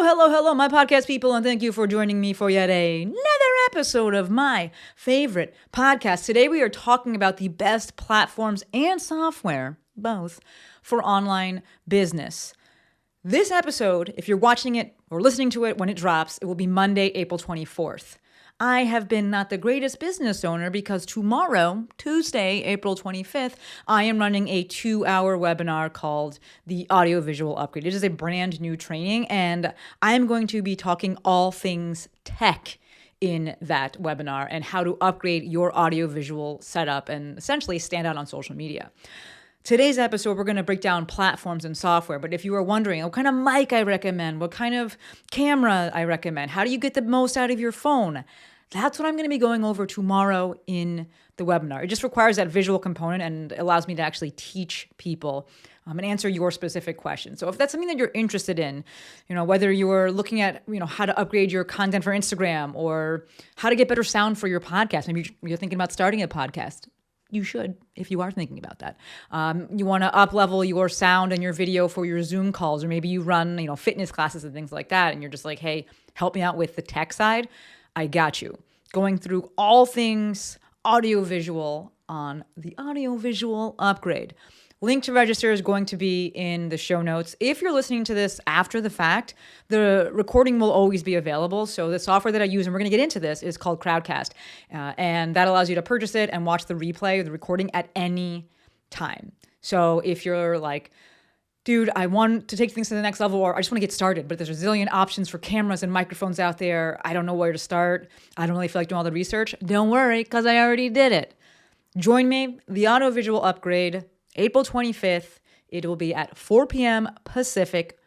Hello, my podcast people, and thank you for joining me for yet another episode of my favorite podcast. Today we are talking about the best platforms and software, both, for online business. This episode, if you're watching it or listening to it when it drops, it will be Monday, April 24th. I have been not the greatest business owner because tomorrow, Tuesday, April 25th, I am running a 2-hour webinar called the Audiovisual Upgrade. It is a brand new training, and I am going to be talking all things tech in that webinar and how to upgrade your audiovisual setup and essentially stand out on social media. Today's episode, we're going to break down platforms and software. But if you are wondering what kind of mic I recommend, what kind of camera I recommend, how do you get the most out of your phone? That's what I'm going to be going over tomorrow in the webinar. It just requires that visual component and allows me to actually teach people and answer your specific questions. So if that's something that you're interested in, whether you're looking at, how to upgrade your content for Instagram or how to get better sound for your podcast, maybe you're thinking about starting a podcast. You should, if you are thinking about that. You want to up-level your sound and your video for your Zoom calls, or maybe you run, fitness classes and things like that, and you're just like, hey, help me out with the tech side. I got you. Going through all things audiovisual on the Audiovisual Upgrade. Link to register is going to be in the show notes. If you're listening to this after the fact, the recording will always be available. So the software that I use, and we're going to get into this, is called Crowdcast. And that allows you to purchase it and watch the replay or the recording at any time. So if you're like, dude, I want to take things to the next level, or I just want to get started, but there's a zillion options for cameras and microphones out there. I don't know where to start. I don't really feel like doing all the research. Don't worry, because I already did it. Join me, the Audiovisual Upgrade, April 25th. It will be at 4 p.m. Pacific.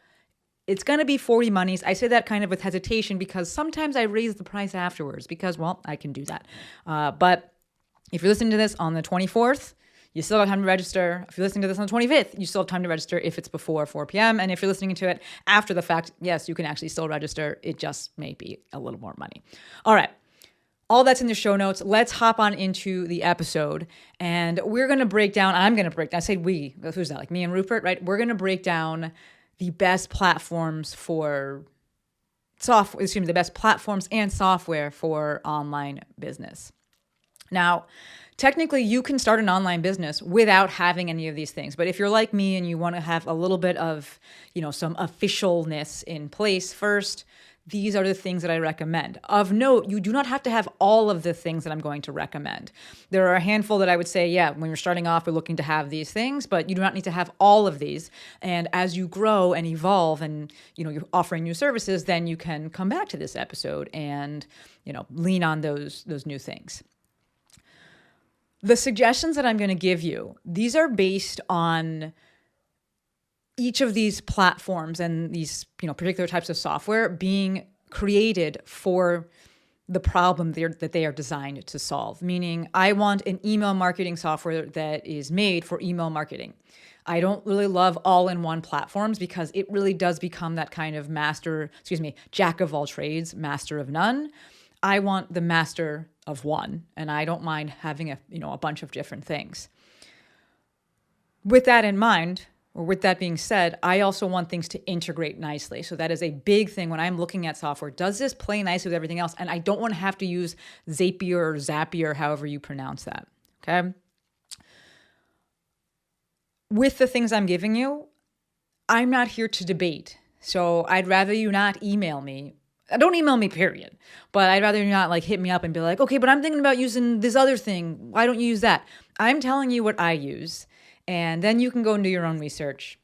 It's going to be 40 monies. I say that kind of with hesitation because sometimes I raise the price afterwards because, well, I can do that. But if you're listening to this on the 24th, you still have time to register. If you're listening to this on the 25th, you still have time to register if it's before 4 p.m. And if you're listening to it after the fact, yes, you can actually still register. It just may be a little more money. All right. All that's in the show notes. Let's hop on into the episode. And we're going to break down, I say we, who's that? Like me and Rupert, right? We're going to break down the best platforms for the best platforms and software for online business. Now, technically, you can start an online business without having any of these things. But if you're like me and you want to have a little bit of, some officialness in place first, these are the things that I recommend. Of note, you do not have to have all of the things that I'm going to recommend. There are a handful that I would say, when you're starting off, we're looking to have these things, but you do not need to have all of these. And as you grow and evolve and, you're offering new services, then you can come back to this episode and, lean on those new things. The suggestions that I'm going to give you, these are based on each of these platforms and these, particular types of software being created for the problem that they are designed to solve. Meaning, I want an email marketing software that is made for email marketing. I don't really love all-in-one platforms because it really does become that kind of jack of all trades, master of none. I want the master of one, and I don't mind having a bunch of different things. With that in mind, or with that being said, I also want things to integrate nicely. So that is a big thing when I'm looking at software. Does this play nicely with everything else? And I don't want to have to use Zapier or Zapier, however you pronounce that, okay? With the things I'm giving you, I'm not here to debate. So I'd rather you not email me. Don't email me, period. But I'd rather you not hit me up and be like, okay, but I'm thinking about using this other thing. Why don't you use that? I'm telling you what I use. And then you can go and do your own research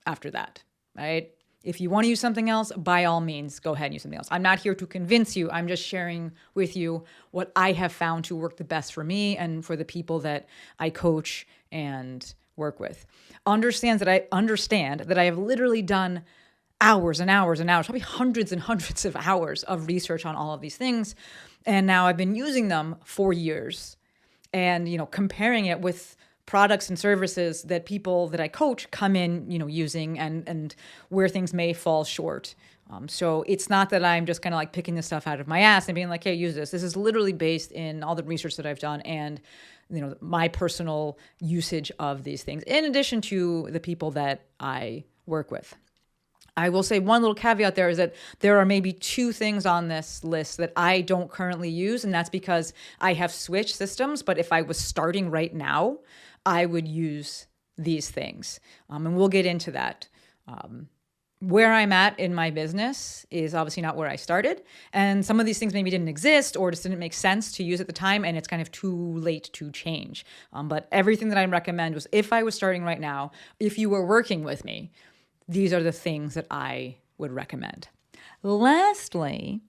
after that, right? If you want to use something else, by all means, go ahead and use something else. I'm not here to convince you. I'm just sharing with you what I have found to work the best for me and for the people that I coach and work with. Understand that I have literally done hours and hours and hours, probably hundreds and hundreds of hours of research on all of these things. And now I've been using them for years and, comparing it with products and services that people that I coach come in, using and where things may fall short. So it's not that I'm just kind of picking this stuff out of my ass and being like, hey, use this. This is literally based in all the research that I've done and, my personal usage of these things, in addition to the people that I work with. I will say one little caveat there is that there are maybe 2 things on this list that I don't currently use, and that's because I have switched systems. But if I was starting right now, I would use these things. And we'll get into that. Where I'm at in my business is obviously not where I started. And some of these things maybe didn't exist or just didn't make sense to use at the time. And it's kind of too late to change. But everything that I recommend was if I was starting right now, if you were working with me, these are the things that I would recommend. Lastly,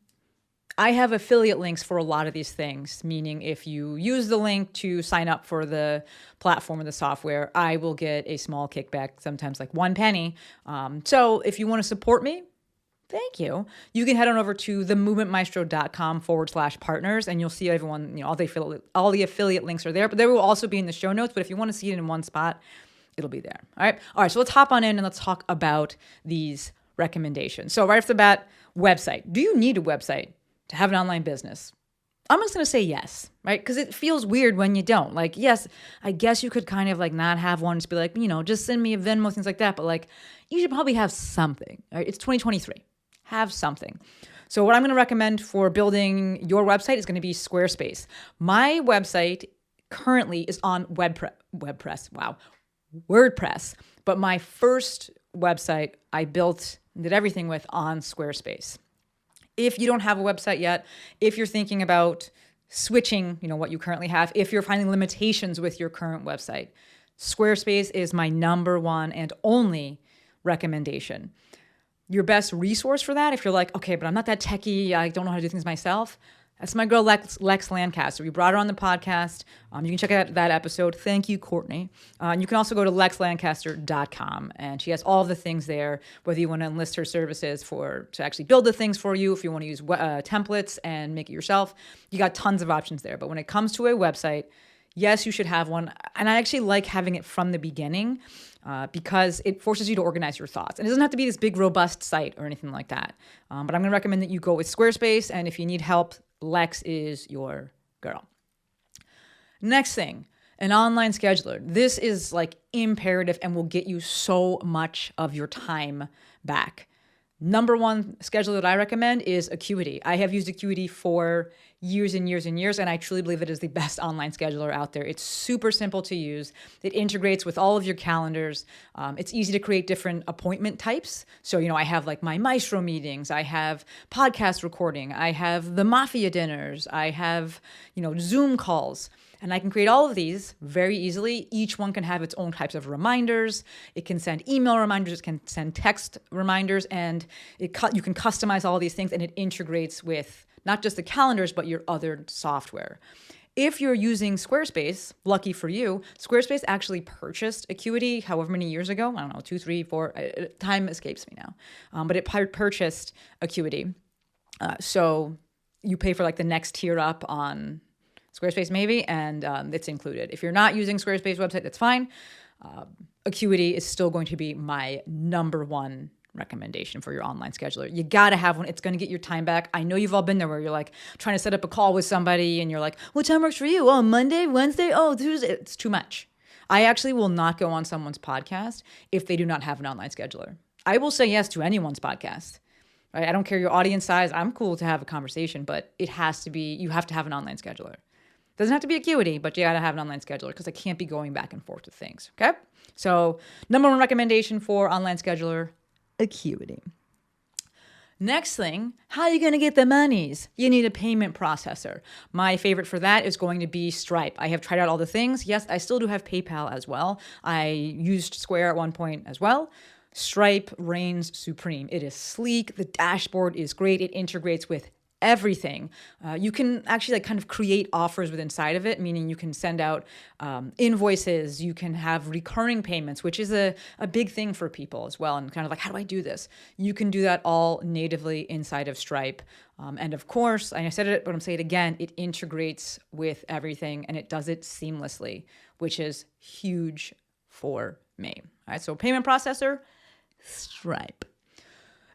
I have affiliate links for a lot of these things, meaning if you use the link to sign up for the platform or the software, I will get a small kickback, sometimes like 1 penny. So if you want to support me, thank you. You can head on over to themovementmaestro.com/partners and you'll see everyone, all the affiliate links are there, but they will also be in the show notes. But if you want to see it in one spot, it'll be there. All right. So let's hop on in and let's talk about these recommendations. So right off the bat, website. Do you need a website to have an online business? I'm just going to say yes, right? Because it feels weird when you don't. Like, yes, I guess you could kind of like not have one, just be like, just send me a Venmo, things like that. But like, you should probably have something, right? It's 2023. Have something. So what I'm going to recommend for building your website is going to be Squarespace. My website currently is on WordPress, but my first website I did everything with on Squarespace. If you don't have a website yet, if you're thinking about switching, what you currently have, if you're finding limitations with your current website, Squarespace is my number one and only recommendation. Your best resource for that, if you're like, okay, but I'm not that techie, I don't know how to do things myself, that's my girl, Lex Lancaster. We brought her on the podcast. You can check out that episode. Thank you, Courtney. You can also go to lexlancaster.com, and she has all the things there, whether you want to enlist her services to actually build the things for you, if you want to use templates and make it yourself. You got tons of options there. But when it comes to a website, yes, you should have one. And I actually like having it from the beginning because it forces you to organize your thoughts. And it doesn't have to be this big, robust site or anything like that. But I'm going to recommend that you go with Squarespace. And if you need help, Lex is your girl. Next thing, an online scheduler. This is like imperative and will get you so much of your time back. Number one scheduler that I recommend is Acuity. I have used Acuity for years and years and years, and I truly believe it is the best online scheduler out there. It's super simple to use. It integrates with all of your calendars. It's easy to create different appointment types. So, I have like my Maestro meetings. I have podcast recording. I have the Mafia dinners. I have, Zoom calls. And I can create all of these very easily. Each one can have its own types of reminders. It can send email reminders. It can send text reminders. And you can customize all of these things. And it integrates with not just the calendars, but your other software. If you're using Squarespace, lucky for you, Squarespace actually purchased Acuity however many years ago. I don't know, 2, 3, 4. Time escapes me now. But it purchased Acuity. So you pay for like the next tier up on Squarespace maybe, and it's included. If you're not using Squarespace website, that's fine. Acuity is still going to be my number one recommendation for your online scheduler. You got to have one. It's going to get your time back. I know you've all been there where you're like trying to set up a call with somebody and you're like, what time works for you? Oh, Monday, Wednesday? Oh, Tuesday. It's too much. I actually will not go on someone's podcast if they do not have an online scheduler. I will say yes to anyone's podcast. Right? I don't care your audience size. I'm cool to have a conversation, but you have to have an online scheduler. Doesn't have to be Acuity, but you got to have an online scheduler because I can't be going back and forth with things, okay? So number one recommendation for online scheduler, Acuity. Next thing, how are you going to get the monies? You need a payment processor. My favorite for that is going to be Stripe. I have tried out all the things. Yes, I still do have PayPal as well. I used Square at one point as well. Stripe reigns supreme. It is sleek. The dashboard is great. It integrates with everything. You can actually kind of create offers within inside of it, meaning you can send out invoices, you can have recurring payments, which is a big thing for people as well. And kind of like, how do I do this? You can do that all natively inside of Stripe. And of course, I said it, but I'm saying it again, it integrates with everything and it does it seamlessly, which is huge for me. All right, so payment processor, Stripe.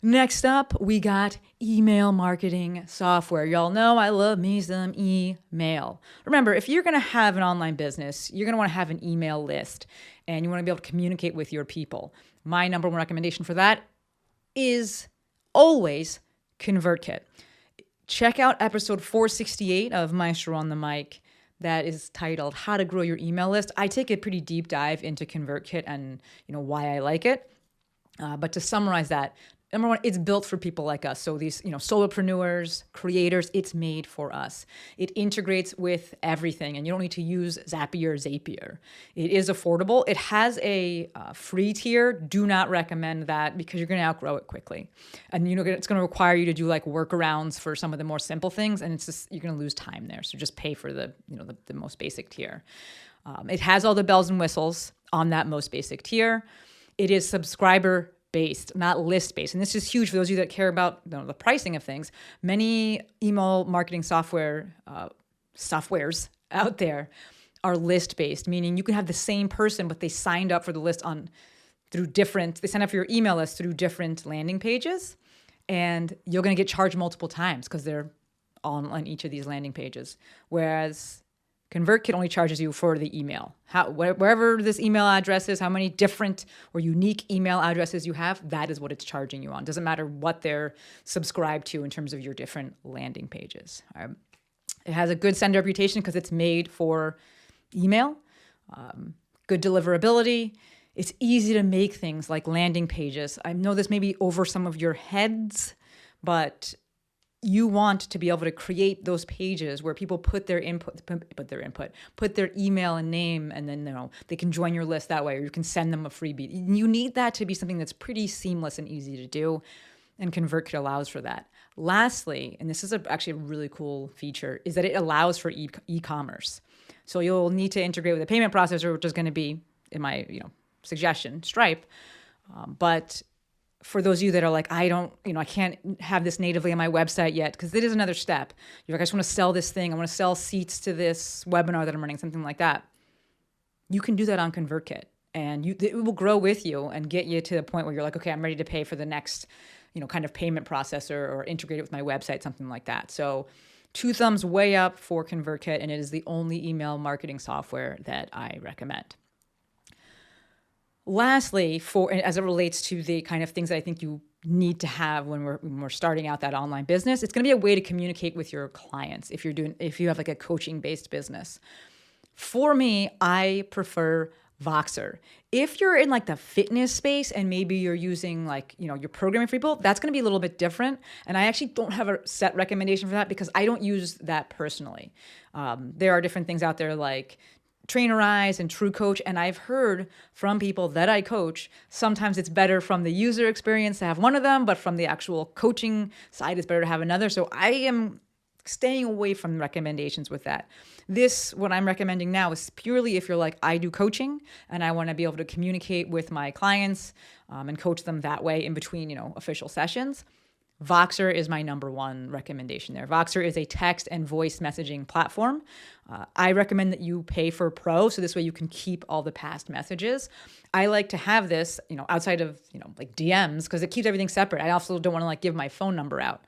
Next up, we got email marketing software. Y'all know I love me some email. Remember, if you're going to have an online business, you're going to want to have an email list and you want to be able to communicate with your people. My number one recommendation for that is always ConvertKit. Check out episode 468 of Maestro on the Mic that is titled How to Grow Your Email List. I take a pretty deep dive into ConvertKit and why I like it. But to summarize that, number one, it's built for people like us. So these, solopreneurs, creators, it's made for us. It integrates with everything, and you don't need to use Zapier or Zapier. It is affordable. It has a free tier. Do not recommend that because you're going to outgrow it quickly. And it's going to require you to do like workarounds for some of the more simple things, and you're going to lose time there. So just pay for the most basic tier. It has all the bells and whistles on that most basic tier. It is subscriber based, not list based. And this is huge for those of you that care about the pricing of things. Many email marketing softwares out there are list based, meaning you can have the same person, but they signed up for the list they sign up for your email list through different landing pages, and you're going to get charged multiple times because they're on each of these landing pages. Whereas ConvertKit only charges you for the email. Wherever this email address is, how many different or unique email addresses you have, that is what it's charging you on. Doesn't matter what they're subscribed to in terms of your different landing pages. It has a good sender reputation because it's made for email, good deliverability. It's easy to make things like landing pages. I know this may be over some of your heads, but you want to be able to create those pages where people put their email and name, and then they can join your list that way, or you can send them a freebie. You need that to be something that's pretty seamless and easy to do, and ConvertKit allows for that. Lastly, and this is actually a really cool feature, is that it allows for e-commerce. So you'll need to integrate with a payment processor, which is going to be, in my suggestion, Stripe, but for those of you that are like, I can't have this natively on my website yet, because it is another step. You're like, I just want to sell this thing. I want to sell seats to this webinar that I'm running, something like that. You can do that on ConvertKit, and it will grow with you and get you to the point where you're like, okay, I'm ready to pay for the next, kind of payment processor or integrate it with my website, something like that. So 2 thumbs way up for ConvertKit, and it is the only email marketing software that I recommend. Lastly, as it relates to the kind of things that I think you need to have when we're starting out that online business, it's going to be a way to communicate with your clients if you have like a coaching-based business. For me, I prefer Voxer. If you're in like the fitness space and maybe you're using you're programming for people, that's going to be a little bit different. And I actually don't have a set recommendation for that because I don't use that personally. There are different things out there like Trainerize and True Coach, and I've heard from people that I coach, sometimes it's better from the user experience to have one of them, but from the actual coaching side, it's better to have another. So I am staying away from recommendations with that. What I'm recommending now is purely if you're like, I do coaching and I want to be able to communicate with my clients and coach them that way in between, official sessions. Voxer is my number one recommendation there. Voxer is a text and voice messaging platform. I recommend that you pay for Pro, so this way you can keep all the past messages. I like to have this, outside of, like DMs, because it keeps everything separate. I also don't want to give my phone number out.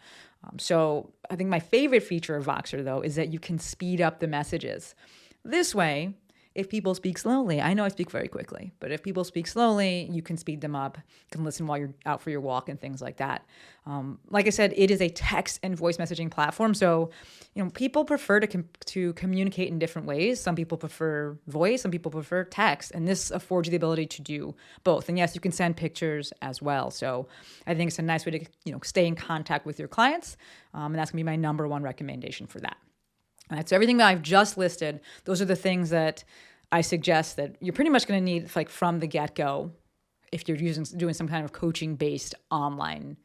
So I think my favorite feature of Voxer, though, is that you can speed up the messages. This way, if people speak slowly, I know I speak very quickly, but if people speak slowly, you can speed them up. You can listen while you're out for your walk and things like that. Like I said, it is a text and voice messaging platform. So, people prefer to communicate in different ways. Some people prefer voice, some people prefer text, and this affords you the ability to do both. And yes, you can send pictures as well. So I think it's a nice way to, stay in contact with your clients. And that's gonna be my number one recommendation for that. All right, so everything that I've just listed, those are the things that I suggest that you're pretty much going to need from the get-go if you're doing some kind of coaching-based online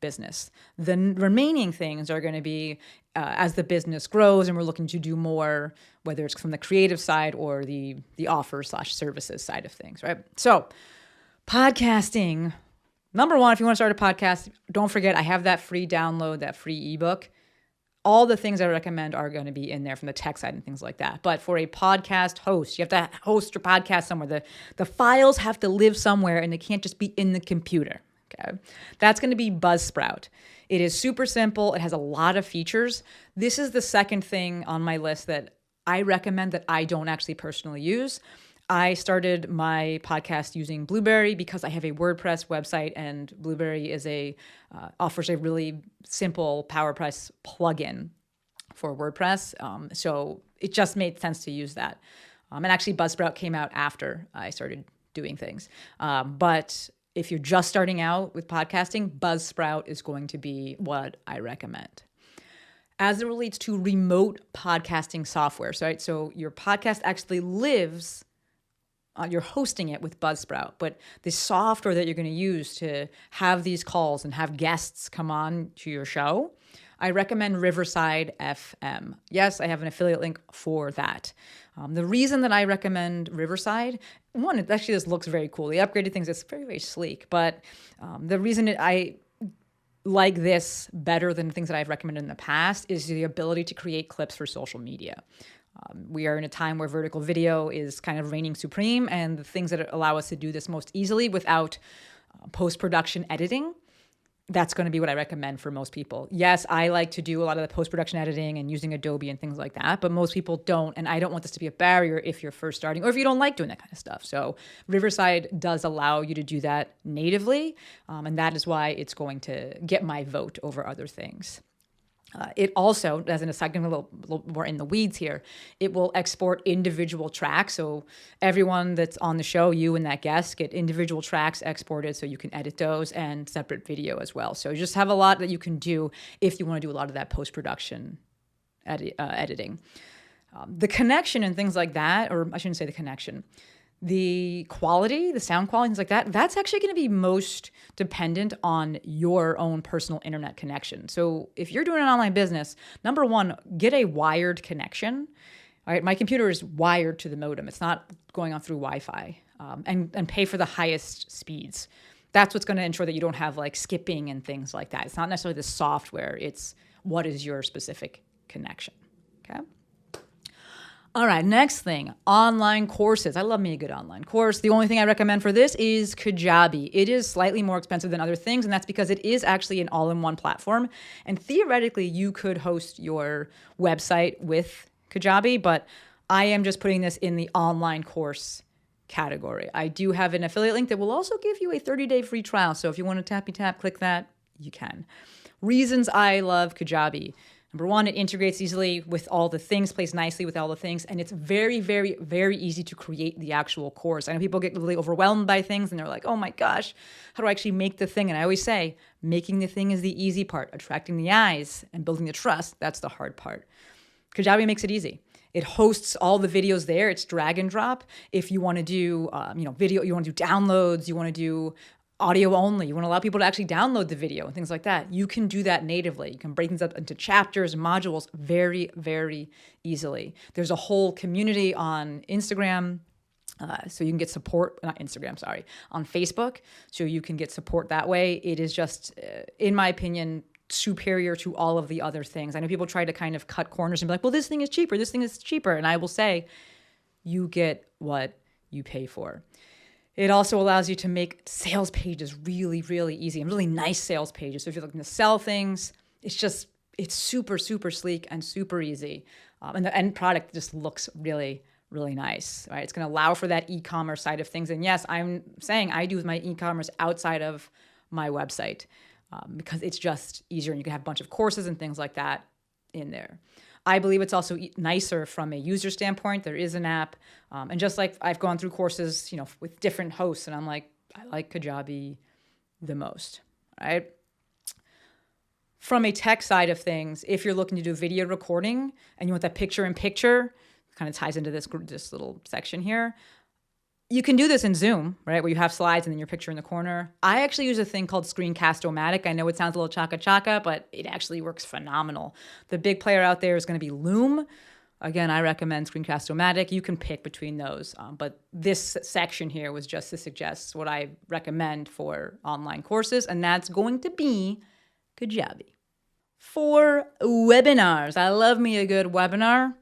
business. The remaining things are going to be as the business grows and we're looking to do more, whether it's from the creative side or the offer/services side of things, right? So podcasting. Number one, if you want to start a podcast, don't forget I have that free download, that free ebook. All the things I recommend are going to be in there from the tech side and things like that. But for a podcast host, you have to host your podcast somewhere. The files have to live somewhere and they can't just be in the computer. Okay, that's going to be Buzzsprout. It is super simple. It has a lot of features. This is the second thing on my list that I recommend that I don't actually personally use. I started my podcast using Blueberry because I have a WordPress website, and Blueberry offers a really simple PowerPress plugin for WordPress. So it just made sense to use that. And actually, Buzzsprout came out after I started doing things. But if you're just starting out with podcasting, Buzzsprout is going to be what I recommend. As it relates to remote podcasting software, so your podcast actually lives, you're hosting it with Buzzsprout, but the software that you're going to use to have these calls and have guests come on to your show, I recommend Riverside FM. Yes, I have an affiliate link for that. The reason that I recommend Riverside, one, it actually just looks very cool. They upgraded things. It's very, very sleek. But the reason I like this better than things that I've recommended in the past is the ability to create clips for social media. We are in a time where vertical video is kind of reigning supreme, and the things that allow us to do this most easily without post-production editing, that's going to be what I recommend for most people. Yes, I like to do a lot of the post-production editing and using Adobe and things like that, but most people don't, and I don't want this to be a barrier if you're first starting or if you don't like doing that kind of stuff. So Riverside does allow you to do that natively, and that is why it's going to get my vote over other things. It also, as in a second, a little more in the weeds here, it will export individual tracks. So everyone that's on the show, you and that guest, get individual tracks exported so you can edit those, and separate video as well. So you just have a lot that you can do if you want to do a lot of that post-production editing. The connection and things like that, or I shouldn't say the connection, the quality, the sound quality, things like that, that's actually going to be most dependent on your own personal internet connection. So if you're doing an online business, number one, get a wired connection. All right, my computer is wired to the modem. It's not going on through Wi-Fi, and pay for the highest speeds. That's what's going to ensure that you don't have like skipping and things like that. It's not necessarily the software. It's what is your specific connection, okay? All right, next thing, online courses. I love me a good online course. The only thing I recommend for this is Kajabi. It is slightly more expensive than other things, and that's because it is actually an all-in-one platform. And theoretically, you could host your website with Kajabi, but I am just putting this in the online course category. I do have an affiliate link that will also give you a 30-day free trial. So if you want to tappy tap, click that, you can. Reasons I love Kajabi. Number one, it integrates easily with all the things, plays nicely with all the things, and it's very, very, very easy to create the actual course. I know people get really overwhelmed by things, and they're like, oh my gosh, how do I actually make the thing? And I always say, making the thing is the easy part. Attracting the eyes and building the trust, that's the hard part. Kajabi makes it easy. It hosts all the videos there. It's drag and drop. If you want to do, video, you want to do downloads, you want to do audio only, you want to allow people to actually download the video and things like that, you can do that natively. You can break things up into chapters and modules very, very easily. There's a whole community on Instagram, so you can get support, on Facebook, so you can get support that way. It is just, in my opinion, superior to all of the other things. I know people try to kind of cut corners and be like, well, this thing is cheaper, this thing is cheaper. And I will say, you get what you pay for. It also allows you to make sales pages really, really easy and really nice sales pages. So if you're looking to sell things, it's super, super sleek and super easy. And the end product just looks really, really nice, right? It's going to allow for that e-commerce side of things. And yes, I'm saying I do my e-commerce outside of my website because it's just easier. And you can have a bunch of courses and things like that in there. I believe it's also nicer from a user standpoint. There is an app. And just like I've gone through courses, with different hosts, and I'm like, I like Kajabi the most, right? From a tech side of things, if you're looking to do video recording and you want that picture-in-picture, kind of ties into this little section here, you can do this in Zoom, right, where you have slides and then your picture in the corner. I actually use a thing called Screencast-O-Matic. I know it sounds a little chaka-chaka, but it actually works phenomenal. The big player out there is going to be Loom. Again, I recommend Screencast-O-Matic. You can pick between those. But this section here was just to suggest what I recommend for online courses, and that's going to be Kajabi. For webinars, I love me a good webinar.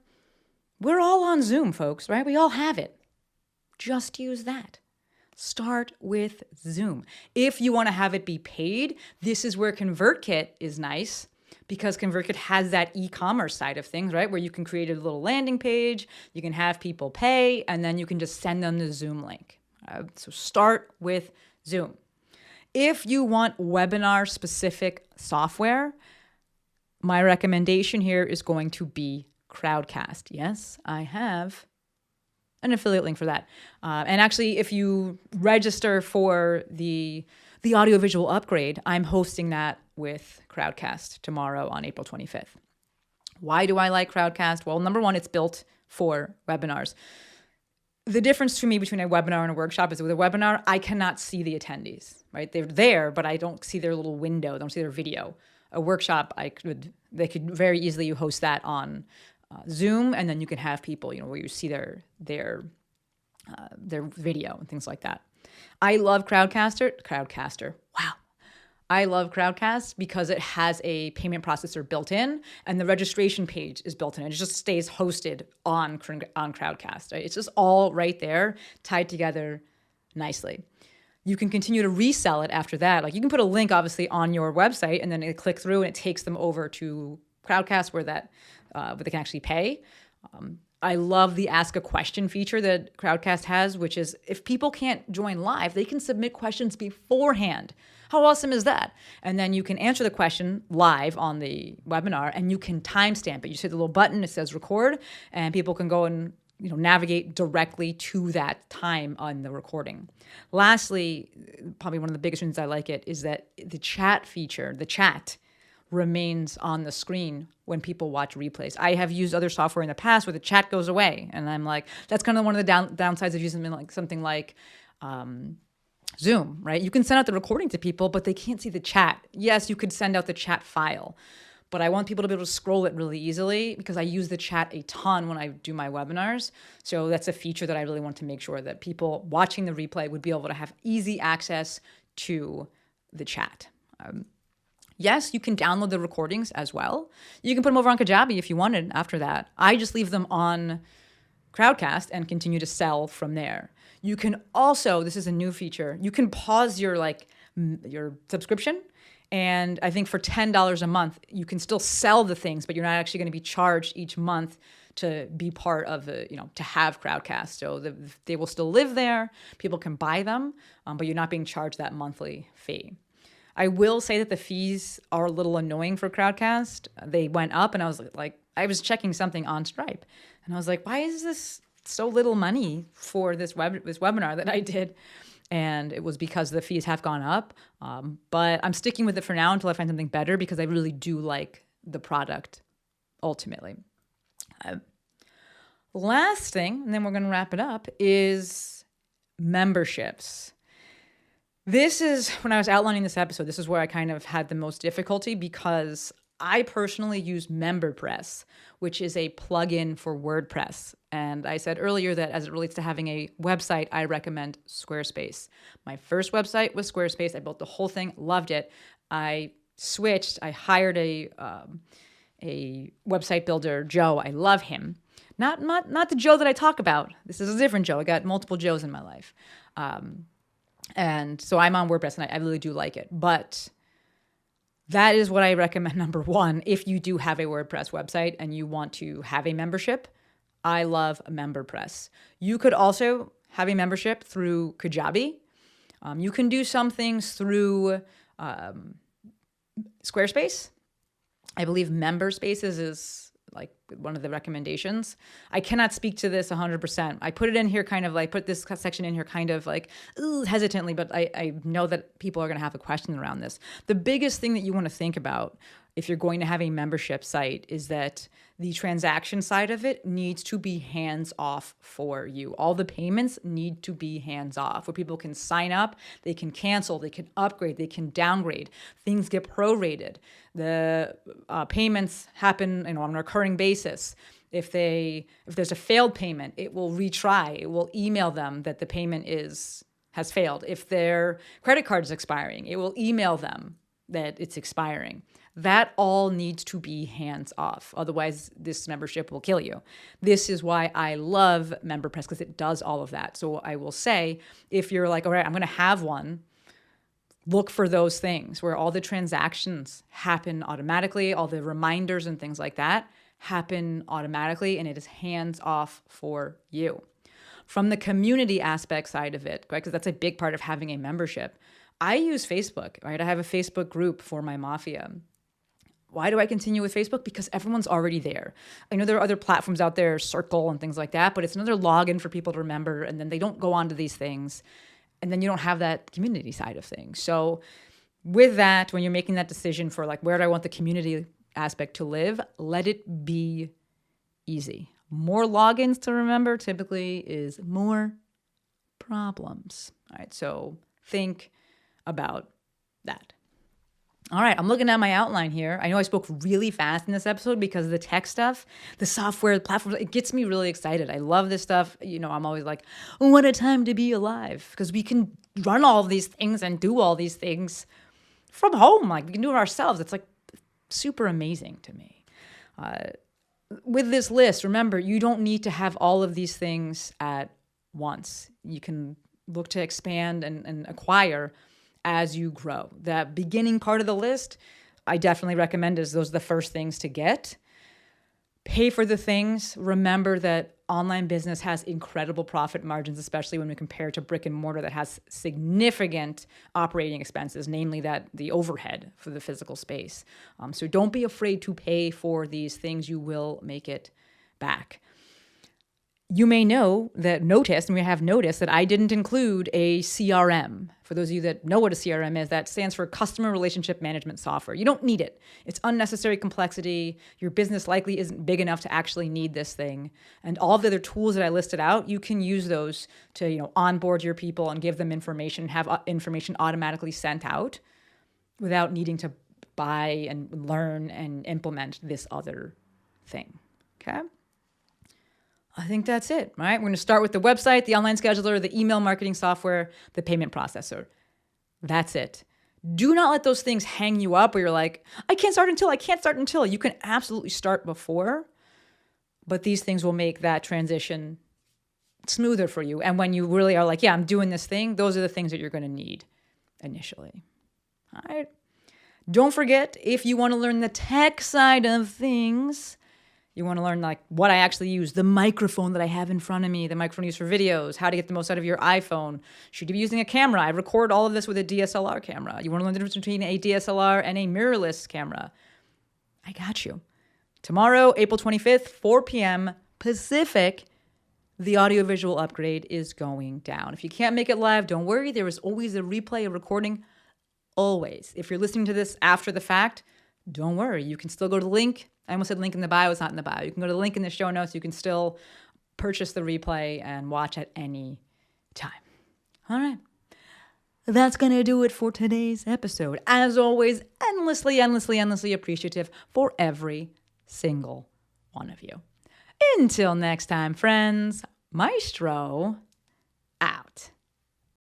We're all on Zoom, folks, right? We all have it. Just use that. Start with Zoom. If you want to have it be paid, this is where ConvertKit is nice because ConvertKit has that e-commerce side of things, right? Where you can create a little landing page, you can have people pay, and then you can just send them the Zoom link. So start with Zoom. If you want webinar-specific software, my recommendation here is going to be Crowdcast. Yes, I have an affiliate link for that. And actually, if you register for the audiovisual upgrade, I'm hosting that with Crowdcast tomorrow on April 25th. Why do I like Crowdcast? Well, number one, it's built for webinars. The difference to me between a webinar and a workshop is with a webinar, I cannot see the attendees, right? They're there, but I don't see their little window. I don't see their video. A workshop, they could very easily host that on Zoom, and then you can have people, where you see their video and things like that. I love Crowdcaster. Wow. I love Crowdcast because it has a payment processor built in, and the registration page is built in. It just stays hosted on Crowdcast. Right? It's just all right there, tied together nicely. You can continue to resell it after that. Like you can put a link, obviously, on your website, and then they click through, and it takes them over to Crowdcast where they can actually pay. I love the ask a question feature that Crowdcast has, which is if people can't join live, they can submit questions beforehand. How awesome is that? And then you can answer the question live on the webinar, and you can timestamp it. You just hit the little button, it says record, and people can go and navigate directly to that time on the recording. Lastly, probably one of the biggest reasons I like it is that the chat feature, the chat, remains on the screen when people watch replays. I have used other software in the past where the chat goes away, and I'm like, that's kind of one of the downsides of using something like Zoom, right? You can send out the recording to people, but they can't see the chat. Yes, you could send out the chat file, but I want people to be able to scroll it really easily because I use the chat a ton when I do my webinars. So that's a feature that I really want to make sure that people watching the replay would be able to have easy access to the chat. Yes, you can download the recordings as well. You can put them over on Kajabi if you wanted after that. I just leave them on Crowdcast and continue to sell from there. You can also, this is a new feature, you can pause your subscription. And I think for $10 a month, you can still sell the things, but you're not actually going to be charged each month to be part of to have Crowdcast. So they will still live there. People can buy them, but you're not being charged that monthly fee. I will say that the fees are a little annoying for Crowdcast. They went up, and I was I was checking something on Stripe, and I was like, why is this so little money for this webinar that I did? And it was because the fees have gone up. But I'm sticking with it for now until I find something better because I really do like the product ultimately. Last thing, and then we're going to wrap it up, is memberships. This is, when I was outlining this episode, this is where I kind of had the most difficulty because I personally use MemberPress, which is a plugin for WordPress. And I said earlier that as it relates to having a website, I recommend Squarespace. My first website was Squarespace. I built the whole thing, loved it. I switched. I hired a website builder, Joe. I love him. Not the Joe that I talk about. This is a different Joe. I got multiple Joes in my life. And so I'm on WordPress, and I really do like it. But that is what I recommend, number one, if you do have a WordPress website and you want to have a membership. I love MemberPress. You could also have a membership through Kajabi. You can do some things through Squarespace. I believe MemberSpaces is like one of the recommendations. I cannot speak to this 100%. I put it in here put this section in here hesitantly, but I know that people are going to have a question around this. The biggest thing that you want to think about if you're going to have a membership site is that the transaction side of it needs to be hands-off for you. All the payments need to be hands-off, where people can sign up, they can cancel, they can upgrade, they can downgrade. Things get prorated. The payments happen on a recurring basis. If there's a failed payment, it will retry. It will email them that the payment has failed. If their credit card is expiring, it will email them that it's expiring. That all needs to be hands off. Otherwise, this membership will kill you. This is why I love MemberPress, because it does all of that. So I will say, if you're like, all right, I'm going to have one, look for those things where all the transactions happen automatically, all the reminders and things like that happen automatically, and it is hands off for you. From the community aspect side of it, right, because that's a big part of having a membership, I use Facebook, right? I have a Facebook group for my Mafia. Why do I continue with Facebook? Because everyone's already there. I know there are other platforms out there, Circle and things like that, but it's another login for people to remember, and then they don't go onto these things, and then you don't have that community side of things. So with that, when you're making that decision for like, where do I want the community aspect to live, let it be easy. More logins to remember typically is more problems. All right, so think about that. All right, I'm looking at my outline here. I know I spoke really fast in this episode because the tech stuff, the software, the platforms, it gets me really excited. I love this stuff. You know, I'm always like, oh, what a time to be alive, because we can run all of these things and do all these things from home. Like, we can do it ourselves. It's like super amazing to me. With this list, remember, you don't need to have all of these things at once. You can look to expand and acquire as you grow. That beginning part of the list, I definitely recommend is those are the first things to get. Pay for the things. Remember that online business has incredible profit margins, especially when we compare to brick and mortar that has significant operating expenses, namely that the overhead for the physical space. So don't be afraid to pay for these things. You will make it back. You may notice that I didn't include a CRM. For those of you that know what a CRM is, that stands for Customer Relationship Management Software. You don't need it. It's unnecessary complexity. Your business likely isn't big enough to actually need this thing. And all of the other tools that I listed out, you can use those to, onboard your people and give them information, have information automatically sent out without needing to buy and learn and implement this other thing. Okay? I think that's it, right? We're going to start with the website, the online scheduler, the email marketing software, the payment processor. That's it. Do not let those things hang you up where you're like, I can't start until. You can absolutely start before, but these things will make that transition smoother for you. And when you really are like, yeah, I'm doing this thing, those are the things that you're going to need initially. All right. Don't forget, if you want to learn the tech side of things, you want to learn like what I actually use, the microphone that I have in front of me, the microphone used for videos, how to get the most out of your iPhone. Should you be using a camera? I record all of this with a DSLR camera. You want to learn the difference between a DSLR and a mirrorless camera? I got you. Tomorrow, April 25th, 4 p.m. Pacific, the audiovisual upgrade is going down. If you can't make it live, don't worry. There is always a replay, a recording, always. If you're listening to this after the fact, don't worry. You can still go to the link. I almost said link in the bio. It's not in the bio. You can go to the link in the show notes. You can still purchase the replay and watch at any time. All right. That's going to do it for today's episode. As always, endlessly appreciative for every single one of you. Until next time, friends, Maestro